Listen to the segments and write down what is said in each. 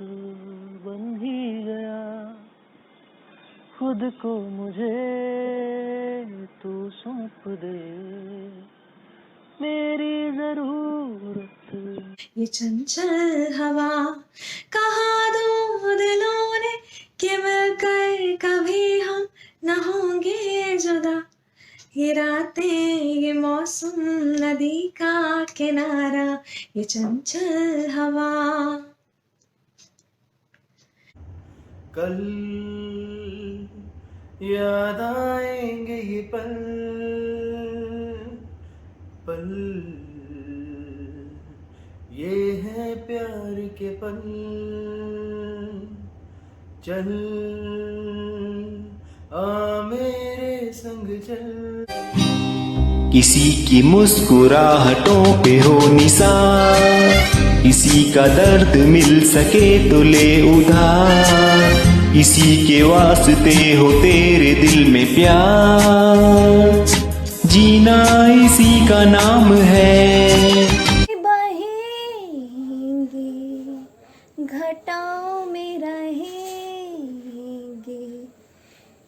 बन ही गया, खुद को मुझे तू सौंप दे, मेरी जरूरत। ये चंचल हवा कहाँ दो दिलों ने कि मिलकर कभी हम न होंगे जुदा। ये रातें ये मौसम नदी का किनारा, ये चंचल हवा। कल याद आएंगे ये पल पल, ये है प्यार के पल। चल आ मेरे संग चल। किसी की मुस्कुराहटों पे हो निसार, किसी का दर्द मिल सके तो ले उधार, किसी के वास्ते हो तेरे दिल में प्यार, जीना इसी का नाम है। बहेंगे घटाओं में रहेंगे,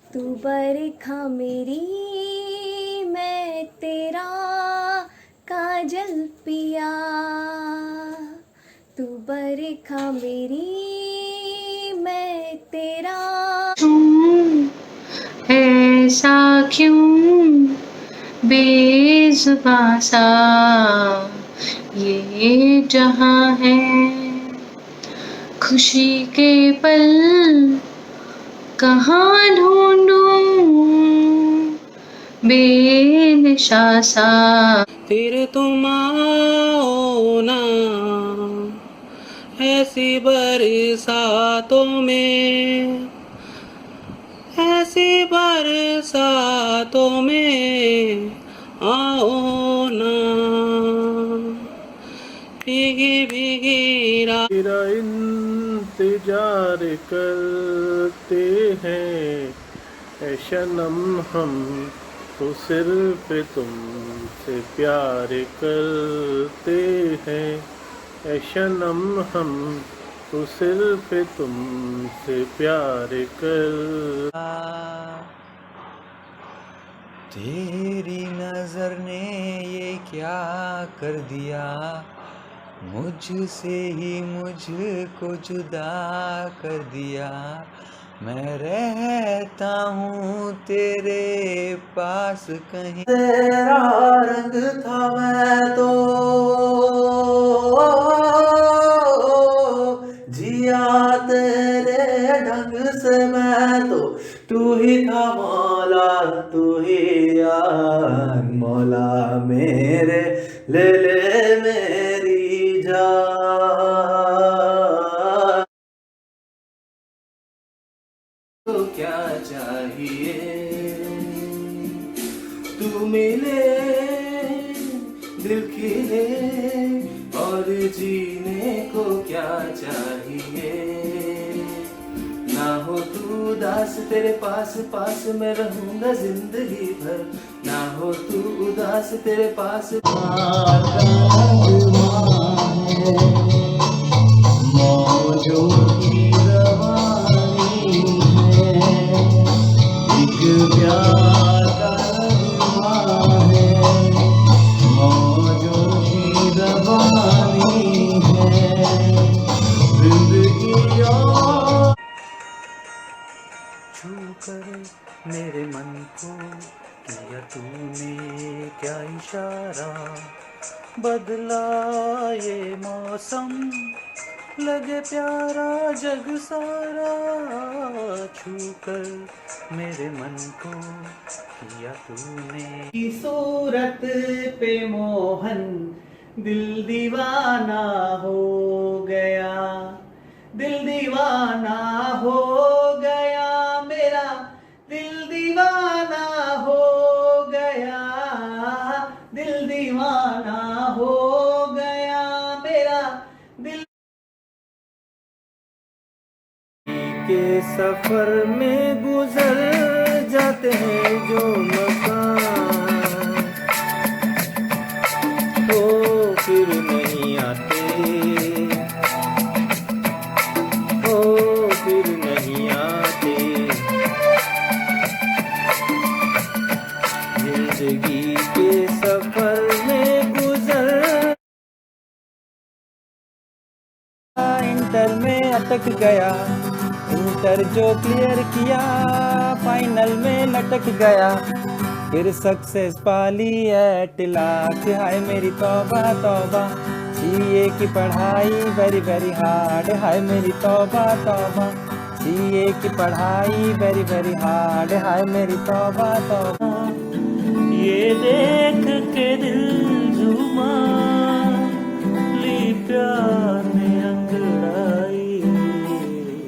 तू बरखा मेरी मैं तेरा काजल पिया, तू बरखा मेरी मैं तेरा। तुम ऐसा क्यों बेजुबां सा ये जहां है, खुशी के पल कहाँ ढूंढूं बेनिशा सा। फिर तुम आओ ना ऐसी बरसातों में, ऐसी बरसातों में आओ ना, भीगी भीगी रात तेरा इंतजार करते हैं ऐ शनम हम, तो सिर्फ तुमसे प्यार करते हैं ऐ शनम हम, तो सिर्फ तुमसे प्यार कर। तेरी नजर ने ये क्या कर दिया, मुझसे ही मुझको जुदा कर दिया। मैं रहता हूँ तेरे पास कहीं, तेरा रंग था मैं तो जिया तेरे ढंग से मैं तो, तू ही था मौला तू ही यार मौला मेरे, ले मेरी जान। तो क्या चाहिए तू मिले दिल खिले, और जीने को क्या चाहिए, ना हो तू उदास तेरे पास पास मैं रहूंगा जिंदगी भर, ना हो तू उदास तेरे पास। मौजों की रवानी है, एक प्यार का नगमा है, मौजों की रवानी है जिंदगी और। छू कर मेरे मन को किया तूने क्या इशारा, बदला ये मौसम लगे प्यारा जग सारा, छू कर मेरे मन को किया तूने की सूरत पे मोहन, दिल दीवाना हो गया, दिल दीवाना हो गया मेरा, दिल दीवाना हो गया, दिल दीवाना हो गया मेरा दिल के सफर में गुजर जाते हैं जो मकान, तो फिर नहीं आते, अटक गया, इंटर जो क्लियर किया फाइनल में लटक गया, फिर सक्सेस पाली एटला कि हाय मेरी तौबा तौबा, सीए की पढ़ाई वेरी वेरी हार्ड, हाय मेरी तौबा तौबा, सीए की पढ़ाई वेरी वेरी हार्ड, हाय मेरी तौबा तौबा। ये देख के दिल झूमा, ली प्यार ने अंगड़ाई,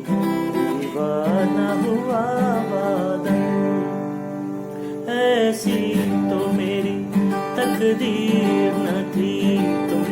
दीवाना हुआ बादल, ऐसी तो मेरी तकदीर न थी तुम।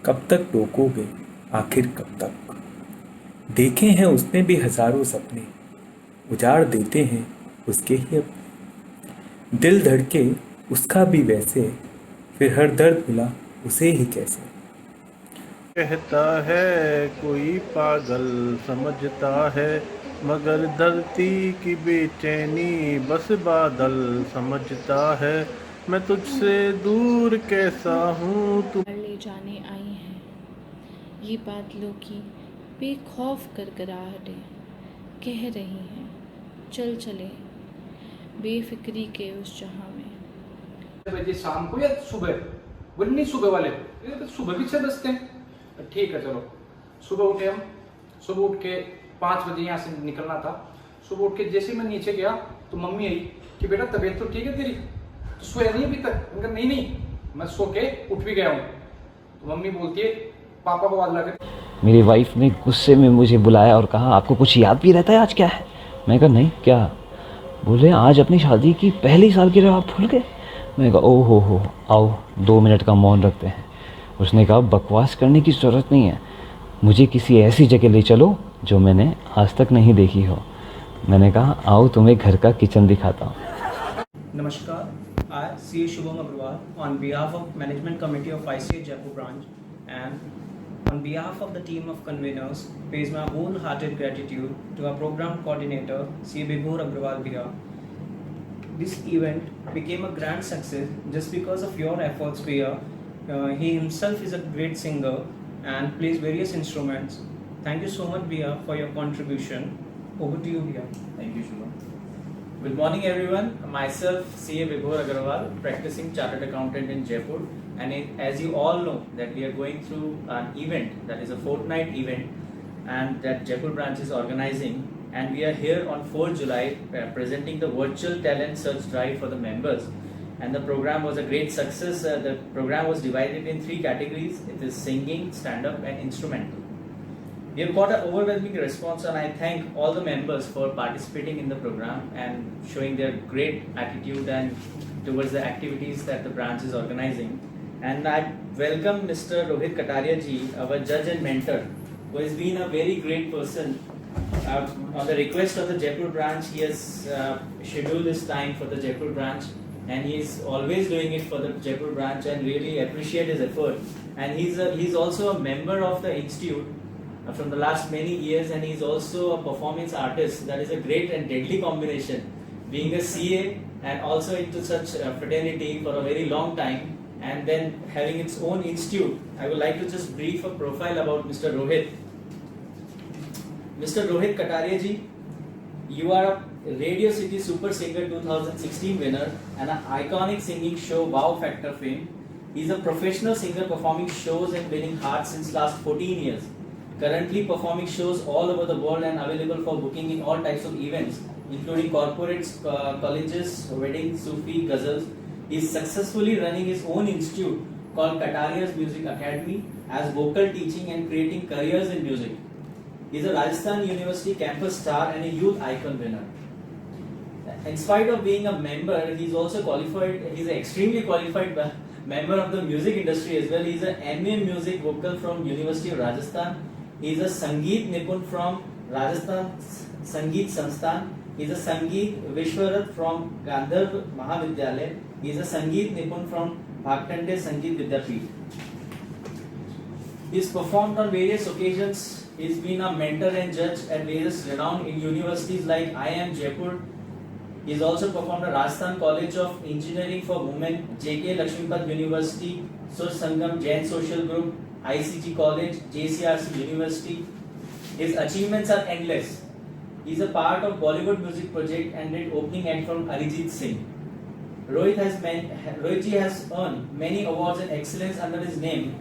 कब तक टोकोगे, आखिर कब तक? देखे हैं उसने भी हजारों सपने, उजाड़ देते हैं उसके ही अपने। दिल धड़के उसका भी वैसे, फिर हर दर्द मिला उसे ही कैसे। कहता है कोई पागल समझता है, मगर धरती की बेचैनी बस बादल समझता है। मैं तुझसे दूर कैसा हूँ तू ले जाने आई हैं ये बादलों की बेखौफ करकराहटें, कह रही हैं चल चले बेफिक्री के उस जहां में। बजे शाम को या सुबह, वो नहीं सुबह वाले, ये तो सुबह भी 6 बजते हैं। ठीक है चलो, सुबह उठे हम, सुबह उठ के 5 बजे यहाँ से निकलना था। सुबह उठ के जैसे मैं नीचे गया तो मम्मी आई कि बेटा तबीयत तो ठीक है तेरी, तो सोया नहीं अभी तक? मैंने कहा नहीं नहीं, मैं सो के उठ भी गया हूँ। तो मम्मी बोलती है पापा को आवाज लगा के। मेरी वाइफ ने गुस्से में मुझे बुलाया और कहा आपको कुछ याद भी रहता है, आज क्या है? मैं कहा नहीं क्या? बोले आज अपनी शादी की पहली सालगिरह आप भूल गए। मैं कहा ओ हो, आओ 2 मिनट का मौन रखते हैं। उसने कहा बकवास करने की ज़रूरत नहीं है, मुझे किसी ऐसी जगह ले चलो जो मैंने आज तक नहीं देखी हो। मैंने कहा आओ तुम्हें घर का किचन दिखाता हूँ। Namaskar, I, C. Shubham Agrawal, on behalf of Management Committee of ICA Jaipur branch and on behalf of the team of conveners, pays my wholehearted gratitude to our program coordinator, C. Vibhor Agrawal Bhaiya. This event became a grand success just because of your efforts, Bhaiya. He himself is a great singer and plays various instruments. Thank you so much, Bhaiya, for your contribution. Over to you, Bhaiya. Thank you, Shubham. Good morning, everyone. Myself, C.A. Vibhor Agarwal, practicing chartered accountant in Jaipur. And as you all know, that we are going through an event that is a fortnight event, and that Jaipur branch is organizing. And we are here on 4 July presenting the virtual talent search drive for the members. And the program was a great success. The program was divided in 3 categories. It is singing, stand-up, and instrumental. We have got an overwhelming response, and I thank all the members for participating in the program and showing their great attitude and towards the activities that the branch is organizing. And I welcome Mr. Rohit Kataria ji, our judge and mentor, who has been a very great person. On the request of the Jaipur branch, he has scheduled this time for the Jaipur branch, and he is always doing it for the Jaipur branch, and really appreciate his effort. And he's also a member of the institute from the last many years, and he's also a performance artist. That is a great and deadly combination, being a CA and also into such fraternity for a very long time, and then having its own institute. I would like to just brief a profile about Mr. Rohit. Mr. Rohit Kataria ji, you are a Radio City Super Singer 2016 winner and an iconic singing show Wow Factor fame. He is a professional singer performing shows and winning hearts since last 14 years. Currently performing shows all over the world and available for booking in all types of events, including corporates, colleges, weddings, Sufi, ghazals. He is successfully running his own institute called Kataria's Music Academy as vocal teaching and creating careers in music. He's a Rajasthan University campus star and a youth icon winner. In spite of being a member, he's also qualified. He's an extremely qualified member of the music industry as well. He's an MA in music vocal from University of Rajasthan. He's a Sangeet Nipun from Rajasthan Sangeet Sansthan. He's a Sangeet Vishwarat from Gandharv Mahavidyalaya. He's a Sangeet Nipun from Bhakhtande Sangeet Vidyapeeth. He's performed on various occasions. He's been a mentor and judge at various renowned universities like IIM Jaipur. He's also performed at Rajasthan College of Engineering for Women, JK Lakshmipad University, Sur Sangam Jain Social Group, ICG College, JCRC University. His achievements are endless. He's a part of Bollywood music project and did opening act from Arijit Singh. Rohit ji has earned many awards and excellence under his name,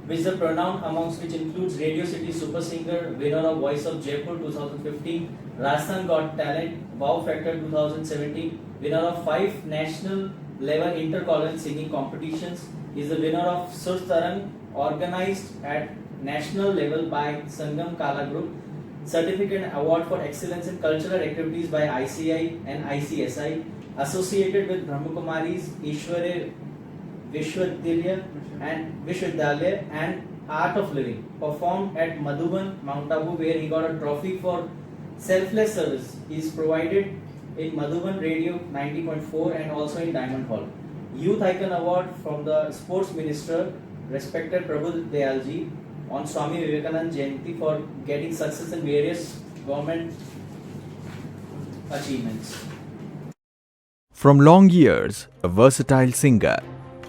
which the pronoun amongst which includes Radio City Super Singer, winner of Voice of Jaipur 2015, Rajasthan Got Talent, Wow Factor 2017, winner of 5 national level inter-college singing competitions. He is the winner of Sur Tarang, organized at national level by Sangam Kala Group, certificate and award for excellence in cultural activities by ICI and ICSI, associated with Brahmakumaris, Ishware Vishwadhyaya and Art of Living, performed at Madhuban, Mount Abu, where he got a trophy for selfless service. He is provided in Madhuban Radio 90.4 and also in Diamond Hall. Youth Icon Award from the Sports Minister, respected Prabhu Dayalji, on Swami Vivekananda Jayanti for getting success in various government achievements. From long years, a versatile singer,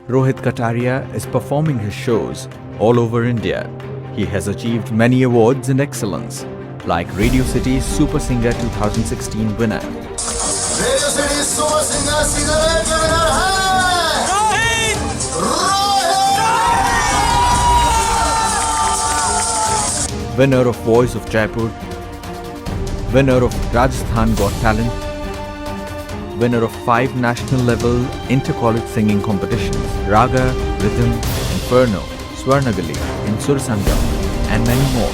Rohit Kataria is performing his shows all over India. He has achieved many awards and excellence, like Radio City's Super Singer 2016 winner. Radio City's Super Singer winner hai Rohit! Winner of Voice of Jaipur, winner of Rajasthan Got Talent, winner of 5 national level inter-college singing competitions, Raga, Rhythm, Inferno, Swarnagali, in Sur Sangam, and many more.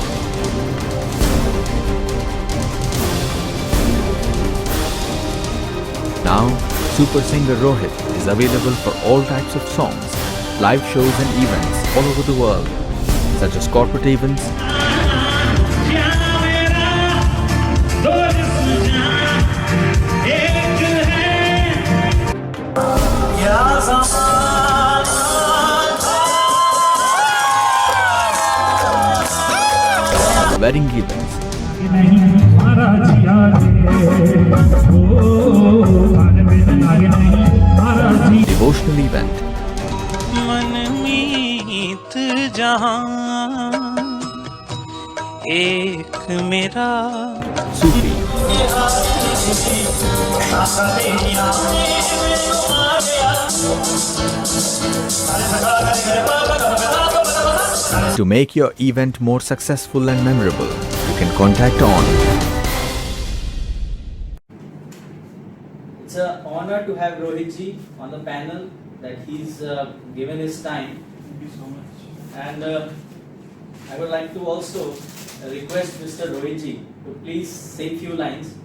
Now, Super Singer Rohit is available for all types of songs, live shows and events all over the world, such as corporate events, wedding events, devotional event, Sufi, To make your event more successful and memorable, you can contact on. It's an honor to have Rohit ji on the panel, that he's given his time. Thank you so much. And I would like to also request Mr. Rohit ji to please say a few lines,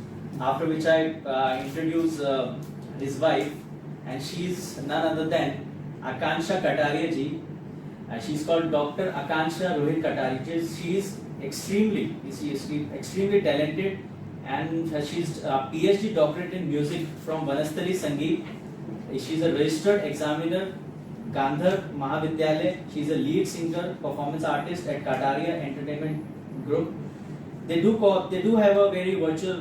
after which I introduce his wife, and she's none other than Akansha Kataria ji. She's called Dr. Akansha Rohit Kataria. She is extremely talented, and she's a PhD doctorate in music from Vanasthali Sangeet. She's a registered examiner, Gandharv Mahavidyalaya. She's a lead singer, performance artist at Kataria Entertainment Group. They do have a very virtual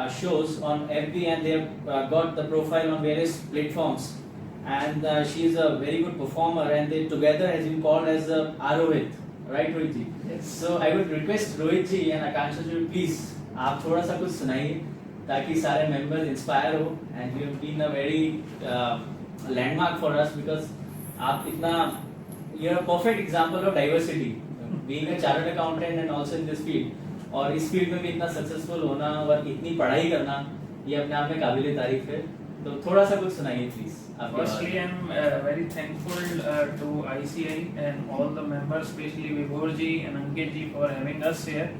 shows on FB, and they've got the profile on various platforms. And she's a very good performer, and they together has been called as Arohit, right Rohit ji? Yes. So I would request Rohit ji and Akansha ji, please आप थोड़ा सा कुछ सुनाइए ताकि सारे members inspire हो, and you have been a very landmark for us because आप इतना, you're a perfect example of diversity, being a chartered accountant and also in this field, और इस field में भी इतना successful होना और इतनी पढ़ाई करना, ये अपने आप में काबिले तारीफ है. तो थोड़ा सा कुछ सुनाइए please. Firstly, I'm very thankful to ICI and all the members, especially Vibhor ji and Ankit ji, for having us here.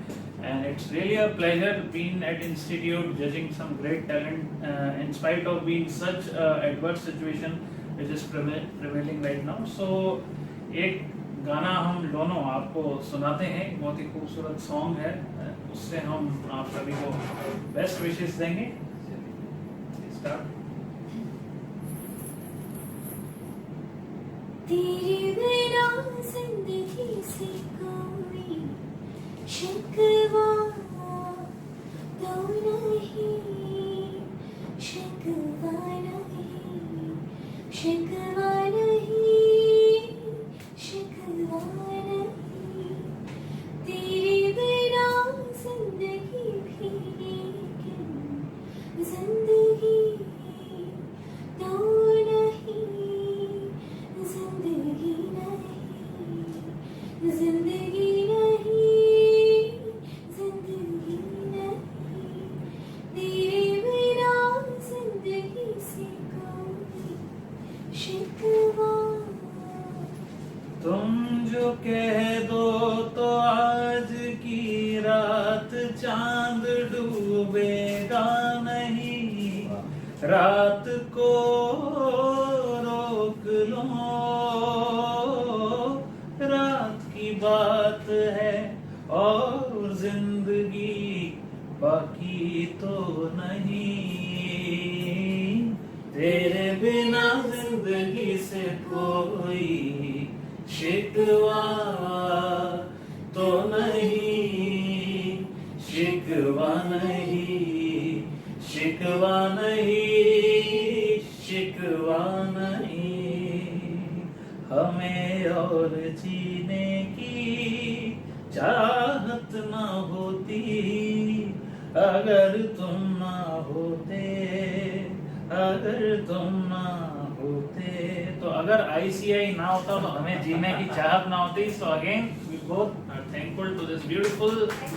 and it's really a pleasure being at Institute judging some great talent in spite of being such a adverse situation which is prevailing right now. So एक गाना हम दोनों आपको सुनाते हैं, बहुत ही खूबसूरत song है, उससे हम आप सभी को बेस्ट विशेस देंगे. स्टार्ट. तेरे बिना जिंदगी से कोई शिकवा तो नहीं, शिकवा नहीं, शिकवा नहीं, शिकवा नहीं. तेरे बिना जिंदगी भी लेकिन जिंदगी तो नहीं, जिंदगी नहीं, जिंदगी नहीं, जिंदगी नहीं. तेरे बिना जिंदगी से कोई शिकवा. तुम जो कह दो तो आज की रात चांद डूबेगा नहीं, रात को रोक लो, रात की बात है और जिंदगी बाकी तो नहीं. तेरे बिना जिंदगी से कोई शिकवा तो नहीं, शिकवा नहीं, शिकवा नहीं, शिकवा नहीं. हमें और जीने की चाहत ना होती अगर तुम ना होते, अगर तुम ना होते. तो अगर ICI ना होता तो हमें जीने की चाहत ना होती. So again we both are thankful to this beautiful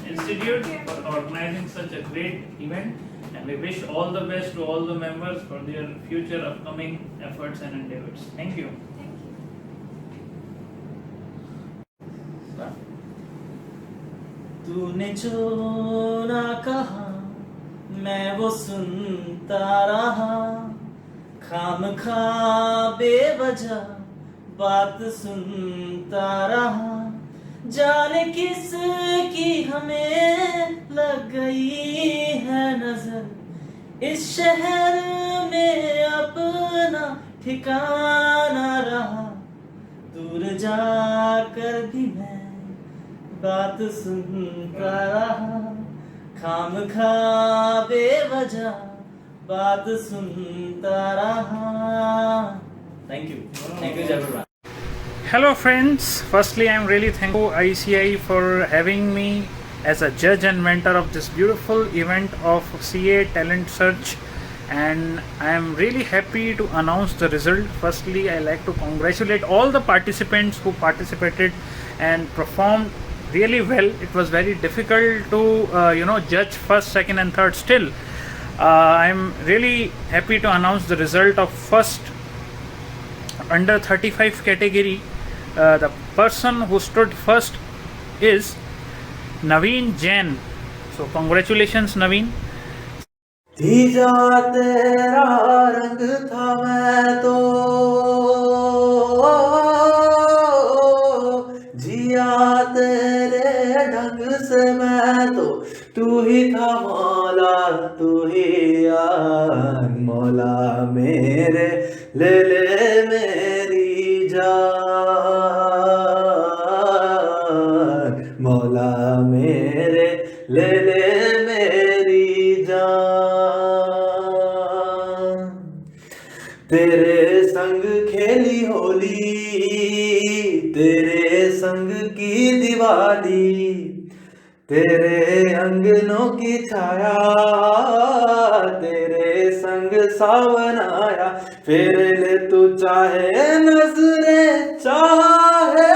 institute for organizing such a great event, and we wish all the best to all the members for their future upcoming efforts and endeavors. Thank you. तूने जो ना कहा मैं वो सुनता रहा, खामखा बेवजह बात सुनता रहा. जाने किस की हमें लग गई है नजर, इस शहर में अपना ठिकाना रहा. दूर जाकर भी मैं बात सुनता रहा, खामखा बेवजह बात सुनता रहा. Thank you. Thank you, Jaipur. Hello friends, firstly I am really thankful to ICI for having me as a judge and mentor of this beautiful event of CA Talent Search, and I am really happy to announce the result. Firstly I like to congratulate all the participants who participated and performed really well. It was very difficult to judge first, second and third. Still I am really happy to announce the result of first under 35 category. The person who stood first is Naveen Jain. So congratulations Naveen. तीजा तेरा रंग था मैं तो जिया तेरे ढंग से मैं तो, तू ही था मौला तू ही यार, मौला मेरे ले ले मेरी जान, मौला मेरे ले ले मेरी जान. तेरे संग खेली होली, तेरे संग की दिवाली, तेरे अंगनों की छाया, तेरे संग सावन आया. फिर ले तू चाहे नजरें चाहे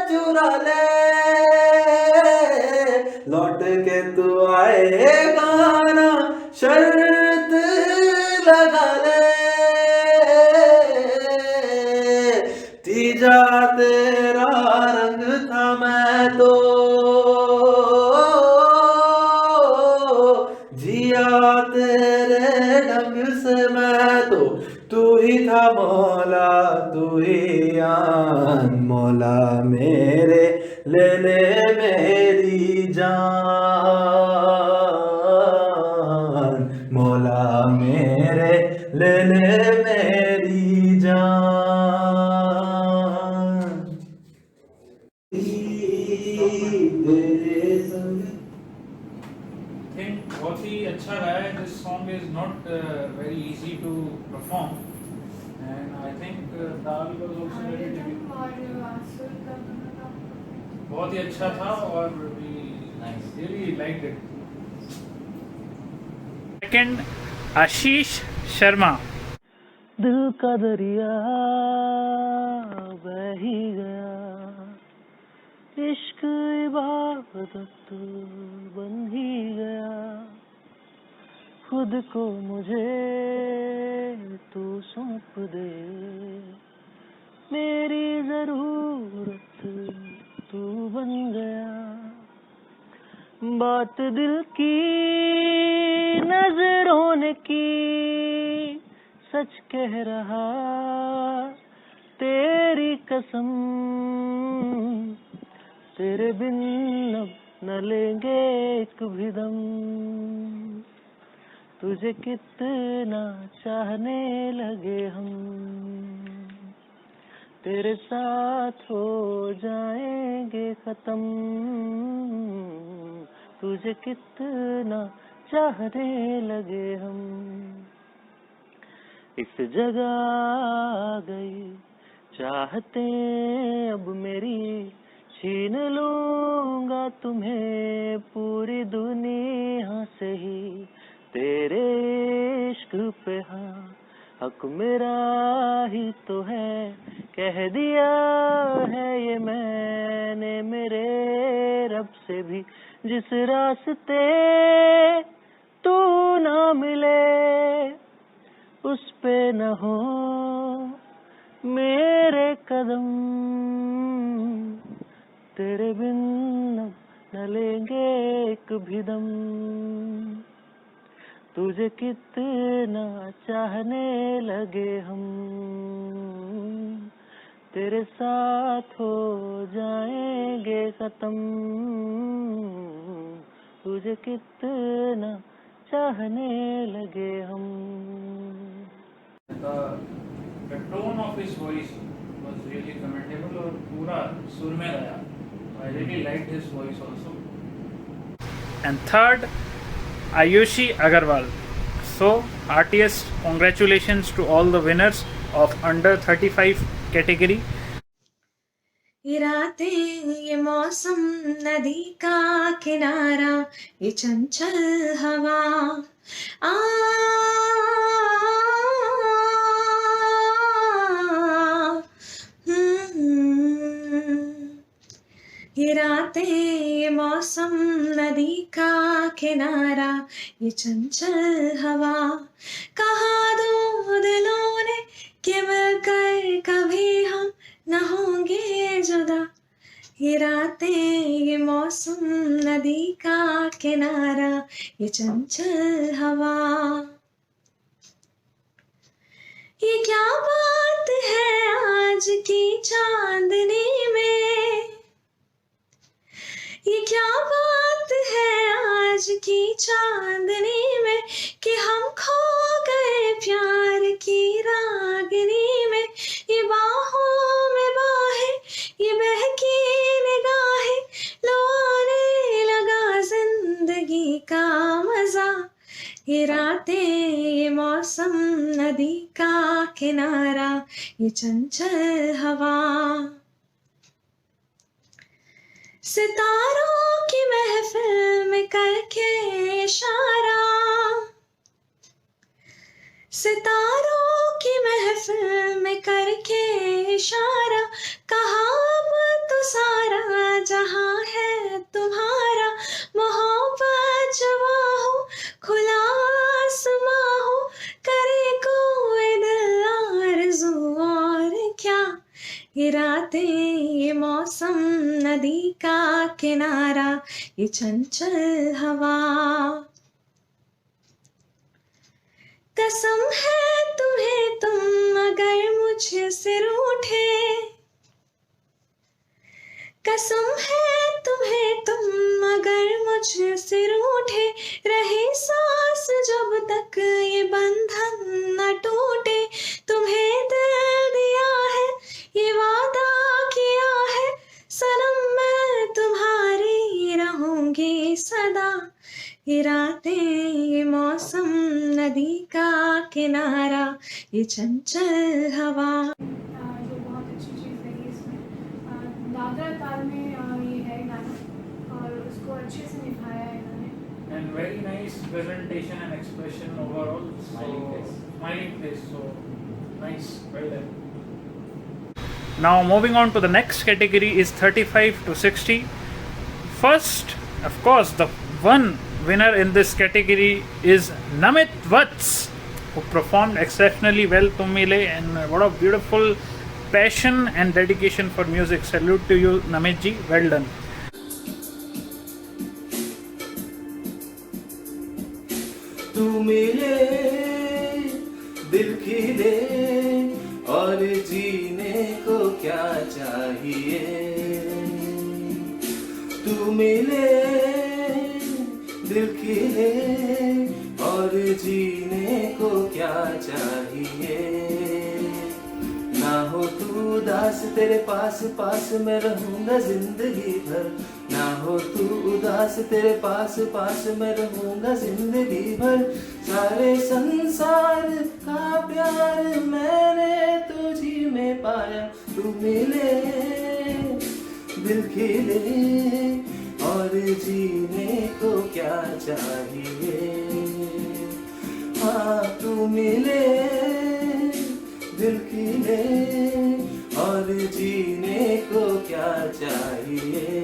चुरा ले, लौट के तू आएगा ना शर्त लगा ले. तीजा तेरा रंग था मैं तो तेरे ढंग से मैं तो तू ही था मौला, तू ही आन मौला मेरे, ले ले मेरी जान, मौला मेरे ले ले मेरी जान। थिंक बहुत ही अच्छा गाया है। This song is not very easy to perform and I think ताल वाज आल्सो वेरी बहुत ही अच्छा था और we really liked it. Second Ashish Sharma. दिल का दरिया बह ही गया, इश्क इबादत बन ही गया, खुद को मुझे तू सौंप दे, मेरी जरूरत तू बन गया, बात दिल की नजरों ने की, सच कह रहा तेरी कसम, तेरे बिन अब न लेंगे एक भी दम, तुझे कितना चाहने लगे हम, तेरे साथ हो जाएंगे खत्म, तुझे कितना चाहने लगे हम, इस जगह आ गई चाहते अब मेरी, छीन लूंगा तुम्हें पूरी दुनिया से ही, तेरे इश्क पे हाँ हक मेरा ही तो है, कह दिया है ये मैंने मेरे रब से भी, जिस रास्ते तू ना मिले उस पे न हो मेरे कदम, तेरे बिन न लेंगे एक भी दम, तुझे कितना चाहने लगे हम, तेरे साथ हो जाएंगे खत्म, तुझे कितना चाहने लगे हम। The tone of his voice was really commendable और पूरा सुर में गया। I really liked his voice also. And third, Ayushi Agarwal. So, RTS, congratulations to all the winners of under 35 category. ये रातें, ये मौसम, नदी का किनारा, ये चंचल हवा, आ ये रातें, ये मौसम, नदी का किनारा, ये चंचल हवा, कहा दो दिलों ने कि मिलकर कभी हम न होंगे जुदा, ये रातें, ये मौसम, नदी का किनारा, ये चंचल हवा, ये क्या बात है आज की चांदनी में, ये क्या बात है आज की चांदनी में, कि हम खो गए प्यार की रागनी में, ये बाहों में बाहें, ये बहकी निगाहें, लो आने लगा जिंदगी का मजा, ये रातें, ये मौसम, नदी का किनारा, ये चंचल हवा, सितारों की महफिल में करके इशारा, सितारों की महफिल में करके इशारा, कहा अब तो सारा जहां है तुम्हारा, मोहब्बत जवा हो, खुला आसमां हो, करे कोई दिल आरज़ू और क्या, ये रातें, ये मौसम, नदी का किनारा, ये चंचल हवा, कसम है तुम्हें तुम अगर मुझसे रूठे, कसम है तुम्हें तुम अगर मुझसे रूठे, रहे सांस जब तक ये बंधन न टूटे। तुम्हें दिल दिया है, ये वादा किया है, सनम मैं तुम्हारी रहूंगी सदा। ये रातें, ये मौसम, नदी का किनारा, ये चंचल हवा। जो बहुत अच्छी चीज़ लगी इसमें, दादरा ताल में ये है गाना और उसको अच्छे से निभाया है इन्होंने। And very nice presentation and expression overall. Smiling face. So nice. Well done. Now moving on to the next category is 35 to 60. First, of course, the one winner in this category is Namit Vats, who performed exceptionally well to Mile, and what a beautiful passion and dedication for music. Salute to you, Namit ji. Well done. तू मिले दिल खिले और जीने को क्या चाहिए, तू मिले दिल खिले और जीने को क्या चाहिए। ना हो तू उदास तेरे पास पास मैं रहूंगा जिंदगी भर, ना हो तू उदास तेरे पास पास मैं रहूंगा जिंदगी भर। सारे संसार का प्यार मैंने तुझी में पाया, तू मिले दिल खिले और जीने को क्या चाहिए। हाँ तू मिले दिल खिले और जीने को क्या चाहिए।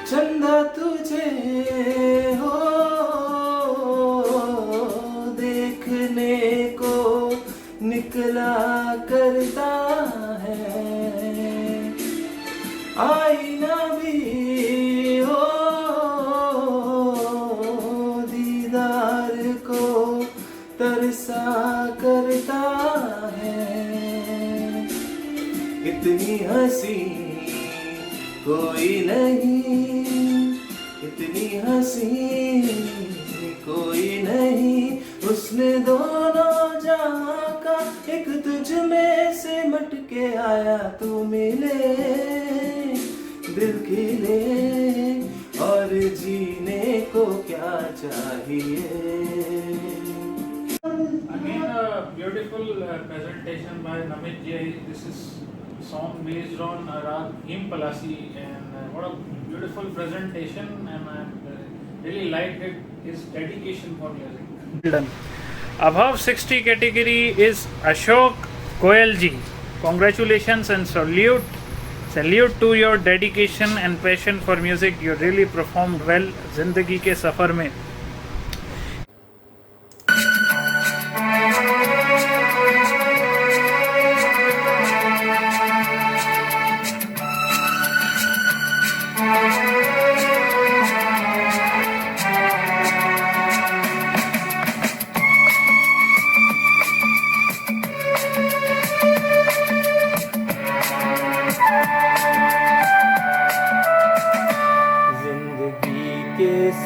चंदा तुझे हो देखने को निकला करता है, आईना भी हो दीदार को तरसा करता है। इतनी हंसी कोई नहीं, इतनी हंसी कोई नहीं, उसने दोनों जहां का एक तुझ में से मट के आया। तू मिले दिल खिले और जीने को क्या चाहिए। Again, a beautiful presentation by Namit ji. This is song based on Rag Him Palasi, and what a beautiful presentation, and I really liked it, his dedication for music. Well done. Above 60 category is Ashok Goyal ji. Congratulations and salute to your dedication and passion for music. You really performed well जिंदगी के सफर में.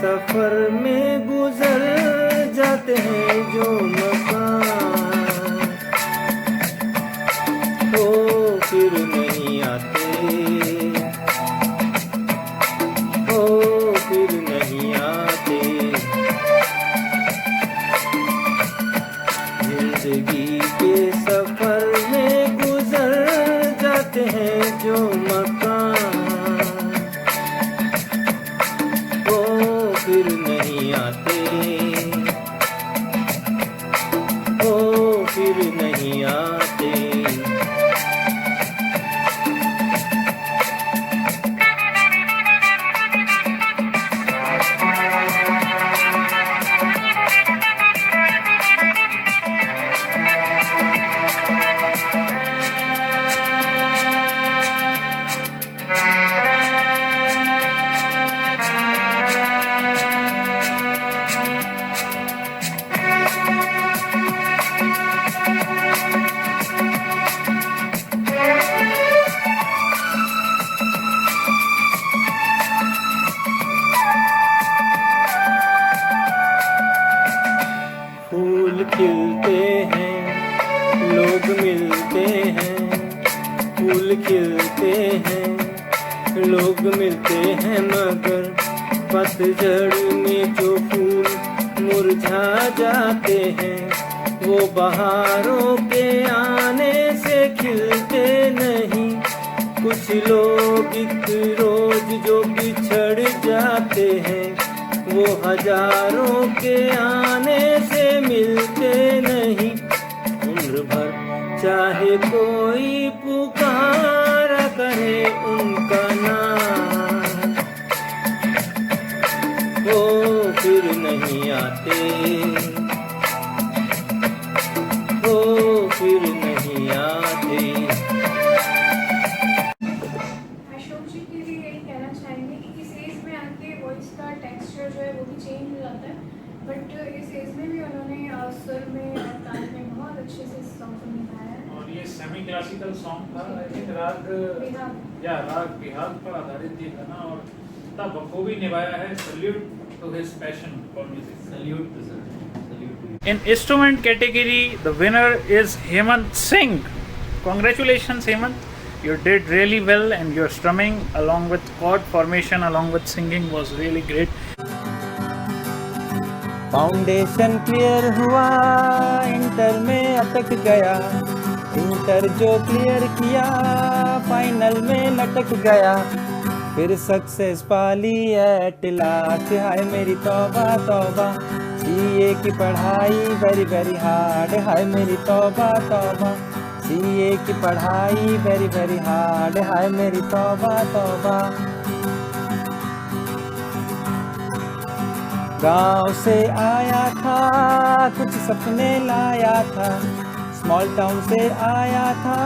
सफर में गुजर जाते हैं जो मकान, वो फिर नहीं आते। ओ फिर नहीं आते, ओ फिर नहीं आते। फूल खिलते हैं, लोग मिलते हैं, फूल खिलते हैं, लोग मिलते हैं, मगर पतझड़ में जो फूल मुरझा जाते हैं, वो बहारों के आने से खिलते नहीं। कुछ लोग एक रोज जो बिछड़ जाते हैं, वो हजारों के आने से मिलते नहीं। उम्र भर चाहे कोई पुकारा करे उनका नाम, वो फिर नहीं आते, वो फिर नहीं आते। अशोक जी के लिए यही कहना चाहेंगे कि इस एज में आके वॉइस का टेक्सचर जो है वो भी चेंज हो जाता है, बट इस एज में भी उन्होंने सुर में और ताल में बहुत अच्छे से इस सॉन्ग को निभाया है। और ये सेमी क्लासिकल सॉन्ग था, आई थिंक राग बिहाग पर आधारित ये गाना, और इतना बखूबी निभाया है। Salute to his passion for music. Salute to sir, salute. In instrument category, the winner is Hemant Singh. Congratulations, Hemant. You did really well, and your strumming along with chord formation along with singing was really great. Foundation clear हुआ, inter में अटक गया, inter जो clear किया, final में लटक गया, फिर सक्सेस पाली एट लास्ट। हाय मेरी तौबा तौबा, सीए की पढ़ाई वेरी वेरी हार्ड। हाय मेरी तौबा तौबा, सीए की पढ़ाई वेरी वेरी हार्ड। हाय मेरी तौबा तौबा। गांव से आया था, कुछ सपने लाया था, स्मॉल टाउन से आया था,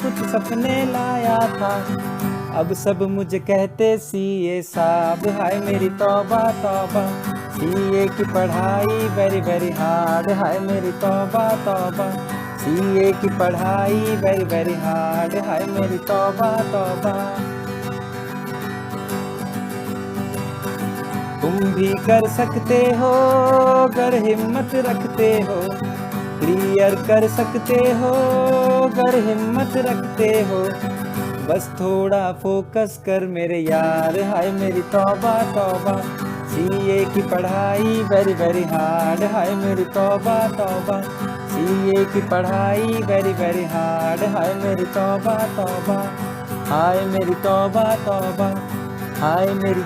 कुछ सपने लाया था, अब सब मुझे कहते सीए साहब। हाय मेरी तौबा तौबा, सीए की पढ़ाई वेरी वेरी हार्ड। हाय मेरी तौबा तौबा, सीए की पढ़ाई वेरी वेरी हार्ड। हाय मेरी तौबा तौबा। तुम भी कर सकते हो अगर हिम्मत रखते हो, क्लियर कर सकते हो अगर हिम्मत रखते हो, बस थोड़ा फोकस कर मेरे यार। हाय मेरी तौबा तौबा, सीए की पढ़ाई वेरी वेरी हार्ड। हाय मेरी तौबा तौबा, सीए की पढ़ाई वेरी वेरी हार्ड। हाय मेरी तौबा तौबा, हाय मेरी तौबा तौबा, हाय मेरी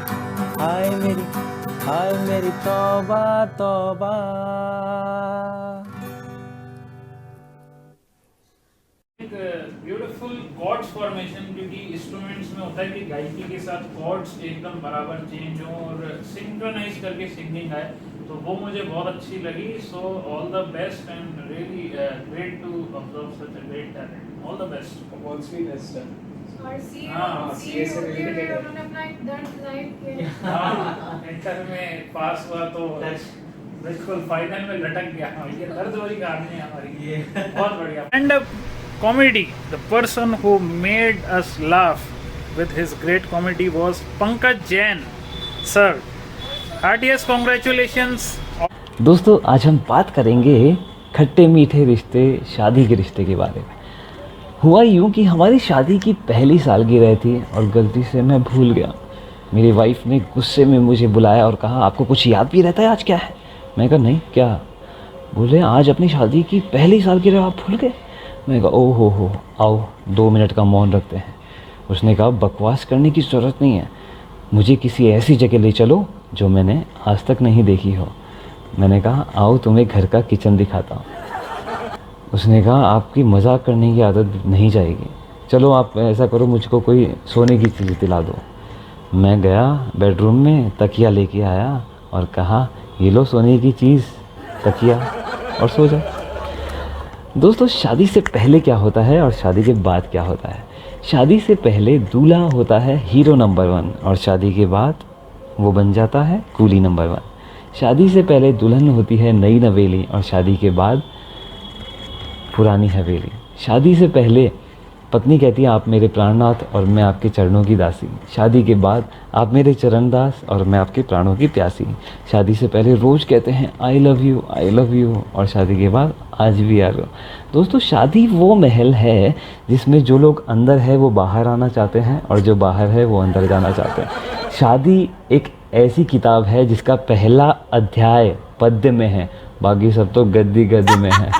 हाय मेरी तौबा तौबा। एक ब्यूटीफुल कॉर्ड्स फॉर्मेशन, क्योंकि इंस्ट्रूमेंट्स में होता है कि गायकी के साथ कॉर्ड्स एकदम बराबर चेंज हो और सिंक्रोनाइज करके सिंगिंग आए, तो वो मुझे बहुत अच्छी लगी। So all the best and really great to observe such a great talent. All the best. Also best. और सीए सीए से रिलेटेड है, उन्होंने अपना एक दर्द जाहिर किया। इंटर में पास हुआ तो बिल्कुल फाइनल में लटक गया। ये दर्द वाली कहानी है हमारी, ये बहुत बढ़िया। And comedy, the person who made us laugh with his great comedy was Pankaj Jain sir. Heartiest congratulations. दोस्तों आज हम बात करेंगे खट्टे मीठे रिश्ते, शादी के रिश्ते के बारे में। हुआ यूँ कि हमारी शादी की पहली सालगिरह थी और गलती से मैं भूल गया। मेरी वाइफ ने गुस्से में मुझे बुलाया और कहा आपको कुछ याद भी रहता है, आज क्या है? मैं कहा नहीं, क्या? बोले आज अपनी शादी की पहली सालगिरह आप भूल गए। मैं कहा ओ हो, आओ 2 मिनट का मौन रखते हैं। उसने कहा बकवास करने की ज़रूरत नहीं है, मुझे किसी ऐसी जगह ले चलो जो मैंने आज तक नहीं देखी हो। मैंने कहा आओ तुम्हें घर का किचन दिखाता हूँ। उसने कहा आपकी मजाक करने की आदत नहीं जाएगी, चलो आप ऐसा करो मुझको कोई सोने की चीज़ दिला दो। मैं गया बेडरूम में, तकिया लेके आया और कहा ये लो सोने की चीज़, तकिया, और सो जा। दोस्तों शादी से पहले क्या होता है और शादी के बाद क्या होता है? शादी से पहले दूल्हा होता है हीरो नंबर 1 और शादी के बाद वो बन जाता है कूली नंबर 1। शादी से पहले दुल्हन होती है नई नवेली और शादी के बाद पुरानी हवेली। शादी से पहले पत्नी कहती है आप मेरे प्राणनाथ और मैं आपके चरणों की दासी। शादी के बाद आप मेरे चरणदास और मैं आपके प्राणों की प्यासी। शादी से पहले रोज़ कहते हैं आई लव यू और शादी के बाद आज भी यार। दोस्तों शादी वो महल है जिसमें जो लोग अंदर है वो बाहर आना चाहते हैं और जो बाहर है वो अंदर जाना चाहते हैं। शादी एक ऐसी किताब है जिसका पहला अध्याय पद्य में है, बाकी सब तो गद्दी में है।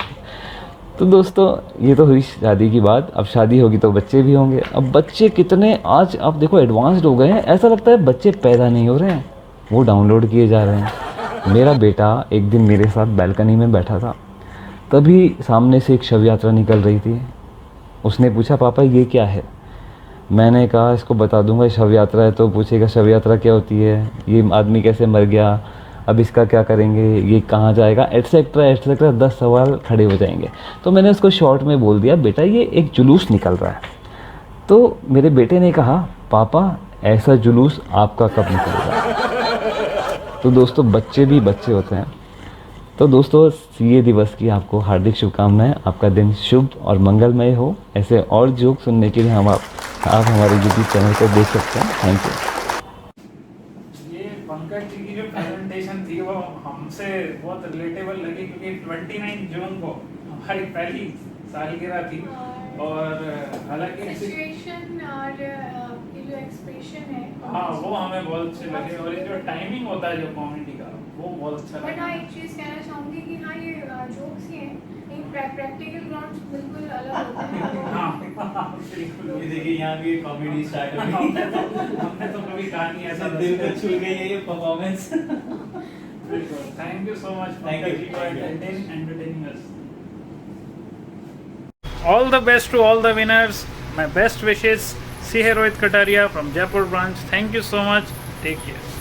तो दोस्तों ये तो हुई शादी की बात। अब शादी होगी तो बच्चे भी होंगे। अब बच्चे कितने आज आप देखो एडवांस्ड हो गए हैं, ऐसा लगता है बच्चे पैदा नहीं हो रहे हैं, वो डाउनलोड किए जा रहे हैं। मेरा बेटा एक दिन मेरे साथ बैल्कनी में बैठा था, तभी सामने से एक शव यात्रा निकल रही थी। उसने पूछा पापा ये क्या है? मैंने कहा इसको बता दूंगा शव यात्रा है। तो पूछेगा शव यात्रा क्या होती है, ये आदमी कैसे मर गया, अब इसका क्या करेंगे, ये कहाँ जाएगा, एटसेट्रा एटसेट्रा 10 सवाल खड़े हो जाएंगे। तो मैंने उसको शॉर्ट में बोल दिया बेटा ये एक जुलूस निकल रहा है। तो मेरे बेटे ने कहा पापा ऐसा जुलूस आपका कब निकलेगा? तो दोस्तों बच्चे भी बच्चे होते हैं। तो दोस्तों सीए दिवस की आपको हार्दिक शुभकामनाएं। आपका दिन शुभ और मंगलमय हो। ऐसे और जोक सुनने के लिए आप हमारे यूट्यूब चैनल पर देख सकते हैं। Thank you. पंकज जी की जो प्रेजेंटेशन थी वो हमसे बहुत रिलेटेबल लगी क्योंकि 29 जून को हमारी पहली सालगिरह थी और हालांकि सिचुएशन और ये जो एक्सप्रेशन है हाँ वो हमें बहुत अच्छे लगे और ये जो टाइमिंग होता है जो कॉमेडी का वो बहुत अच्छा बट लगा। हाँ एक चीज़ कहना चाहूँगी कि हाँ ये जोक्स ही हैं, प्रैक्टिकल ग्राउंड्स बिल्कुल अलग होते हैं। हाँ बिल्कुल। ये देखिए यहाँ भी कॉमेडी स्टार्ट हो गई। हमने तो कभी कहा नहीं ऐसा दिल को छू गई है ये परफॉर्मेंस। बिल्कुल। Thank you so much Thank you. for entertaining us. All the best to all the winners. My best wishes. CA Rohit Kataria from Jaipur branch. Thank you so much. Take care.